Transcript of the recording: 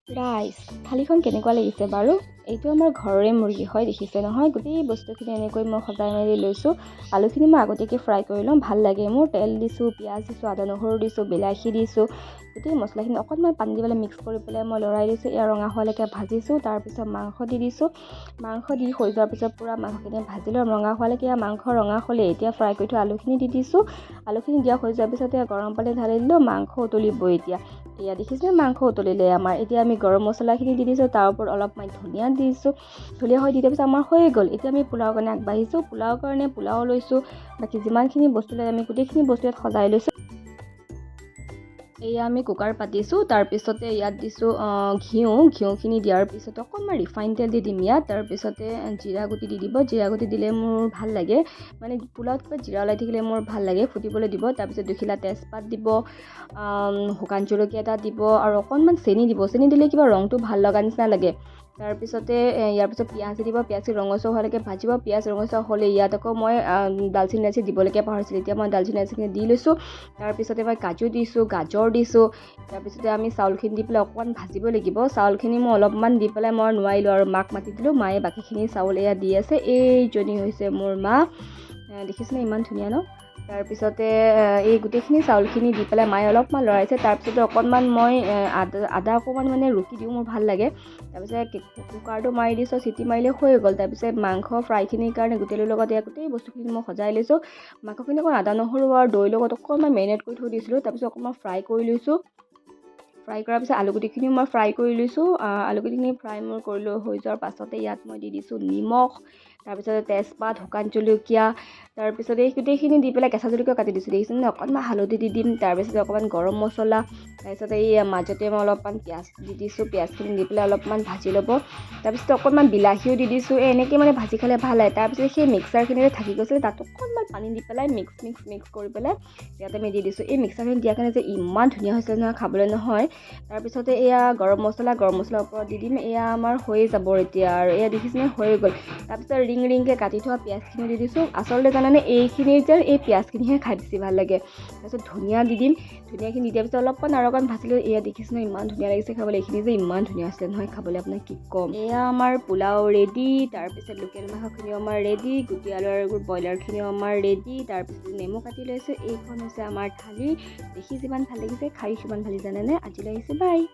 Rice থালিখন কেনেকুৱা লাগিছে বাৰু? এইটো আমাৰ ঘৰৰে মুৰ্গী হয়, দেখিছে নহয়। গোটেই বস্তুখিনি এনেকৈ মই সজাই মেলি লৈছোঁ। আলুখিনি মই আগতীয়াকৈ ফ্ৰাই কৰি ল'ম, ভাল লাগে মোৰ। তেল দিছোঁ, পিঁয়াজ দিছোঁ, আদা নহৰু দিছোঁ, বিলাহী দিছোঁ। গোটেই মছলাখিনি অকণমান পানী দি পেলাই মিক্স কৰি পেলাই মই লৰাই দিছোঁ। এয়া ৰঙা হোৱালৈকে ভাজিছোঁ। তাৰপিছত মাংস দি দিছোঁ। মাংস দি হৈ যোৱাৰ পিছত পূৰা মাংসখিনি ভাজি ল'ম ৰঙা হোৱালৈকে। মাংস ৰঙা হ'লে এতিয়া ফ্ৰাই কৰি থোৱা আলুখিনি দি দিছোঁ। আলুখিনি দিয়া হৈ যোৱাৰ পিছতে গৰম পানী ঢালি দিলোঁ। মাংস উতলিব এতিয়া। এয়া দেখিছে মাংস উতলিলে আমাৰ। এতিয়া আমি গৰম মছলাখিনি দি দিছোঁ। তাৰ ওপৰত অলপমান ধনিয়া দি দিছোঁ। ধনিয়া হৈ দি দিয়াৰ পিছত আমাৰ হৈ গ'ল। এতিয়া আমি পোলাও কাৰণে আগবাঢ়িছোঁ। পোলাও কাৰণে পোলাও লৈছোঁ। বাকী যিমানখিনি বস্তু লাগে আমি গোটেইখিনি বস্তু ইয়াত সজাই লৈছোঁ। এয়া আমি কুকাৰ পাতিছোঁ। তাৰপিছতে ইয়াত দিছোঁ ঘিউখিনি দিয়াৰ পিছত অকণমান ৰিফাইন তেল দি দিম ইয়াত। তাৰপিছতে জিৰা গুটি দি দিব। জিৰা গুটি দিলে মোৰ ভাল লাগে, মানে পোলাওত জিৰা ওলাই থাকিলে মোৰ ভাল লাগে, ফুটিবলৈ দিব। তাৰপিছত দুখিলা তেজপাত দিব, শুকান জলকীয়া এটা দিব আৰু অকণমান চেনি দিব। চেনি দিলে কিবা ৰংটো ভাল লগা নিচিনা লাগে। তাৰপিছতে ইয়াৰ পিছত পিঁয়াজ দিব। পিঁয়াজ ৰঙচুৱা হোৱালৈকে ভাজিব। পিঁয়াজ ৰঙচুৱা হ'লে ইয়াত আকৌ মই দালচেনি ইলাচি দিবলৈকে পাহৰিছিলোঁ। এতিয়া মই দালচেনি ইলাচিখিনি দি লৈছোঁ। তাৰপিছতে মই কাজু দিছোঁ, গাজৰ দিছোঁ। তাৰপিছতে আমি চাউলখিনি দি পেলাই অকণমান ভাজিব লাগিব। চাউলখিনি মই অলপমান দি পেলাই মই নোৱাৰিলোঁ আৰু মাক মাতি দিলোঁ। মায়ে বাকীখিনি চাউল এয়া দি আছে। এইজনী হৈছে মোৰ মা, দেখিছেনে ইমান ধুনীয়া ন? তাৰপিছতে এই গোটেইখিনি চাউলখিনি দি পেলাই মায়ে অলপমান লৰাইছে। তাৰপিছতে অকণমান মই আদা অকণমান মানে ৰুকি দিওঁ, মোৰ ভাল লাগে। তাৰপিছত কুকাৰটো মাৰি দিছোঁ, চিটি মাৰিলে হৈ গ'ল। তাৰপিছত মাংস ফ্ৰাইখিনিৰ কাৰণে গোটেইৰ লগত ইয়াত গোটেই বস্তুখিনি মই সজাই লৈছোঁ। মাংসখিনি অকণ আদা নহৰু আৰু দৈৰ লগত অকণমান মেৰিনেট কৰি থৈ দিছিলোঁ। তাৰপিছত অকণমান ফ্ৰাই কৰি লৈছোঁ। ফ্ৰাই কৰাৰ পিছত আলুগুটিখিনিও মই ফ্ৰাই কৰি লৈছোঁ। আলুগুটিখিনি ফ্ৰাই মোৰ কৰি লৈ হৈ যোৱাৰ পাছতে ইয়াত মই দি দিছোঁ নিমখ, তাৰপিছতে তেজপাত, শুকান জলকীয়া, তাৰপিছত এই গোটেইখিনি দি পেলাই কেঁচা জলকীয়া কাটি দিছোঁ, দেখিছেনে? অকণমান হালধি দি দিম। তাৰপিছতে অকণমান গৰম মছলা, তাৰপিছতে এই মাজতে মই অলপমান পিঁয়াজ দি দিছোঁ। পিঁয়াজখিনি দি পেলাই অলপমান ভাজি ল'ব। তাৰপিছত অকণমান বিলাহীও দি দিছোঁ। এনেকৈ মানে ভাজি খালে ভাল লাগে। তাৰপিছত সেই মিক্সাৰখিনিতে থাকি গৈছিলে, তাত অকণমান পানী দি পেলাই মিক্স কৰি পেলাই ইয়াতে আমি দি দিছোঁ। এই মিক্সাৰখিনি দিয়াৰ কাৰণে যে ইমান ধুনীয়া হৈছিলে নহয় খাবলৈ নহয়। তাৰপিছতে এয়া গৰম মছলাৰ ওপৰত দি দিম। এয়া আমাৰ হৈয়ে যাব এতিয়া আৰু। এয়া দেখিছেনে হৈ গ'ল। তাৰপিছত ৰিংকৈ কাটি থোৱা পিঁয়াজখিনি দি দিছোঁ। আচলতে জানানে এইখিনি যে এই পিঁয়াজখিনিহে খাই বেছি ভাল লাগে। তাৰপিছত ধনিয়া দি দিম। ধনিয়াখিনি দি দিয়াৰ পিছত অলপমান আৰু অকণ ভাজিলোঁ। এয়া দেখিছেনে ইমান ধুনীয়া লাগিছে খাবলৈ। এইখিনি যে ইমান ধুনীয়া আছিলে নহয় খাবলৈ, আপোনাক কি ক'ম। এয়া আমাৰ পোলাও ৰেডি। তাৰপিছত লোকেল মাংসখিনিও আমাৰ ৰেডি। গুটি আলু আৰু ব্ৰইলাৰখিনিও আমাৰ ৰেডি। তাৰপিছত নেমু কাটি লৈছোঁ। এইখন হৈছে আমাৰ থালি। দেখি যিমান ভাল লাগিছে খাই সিমান ভাল জানেনে? আজিলৈ আহিছোঁ, বাই।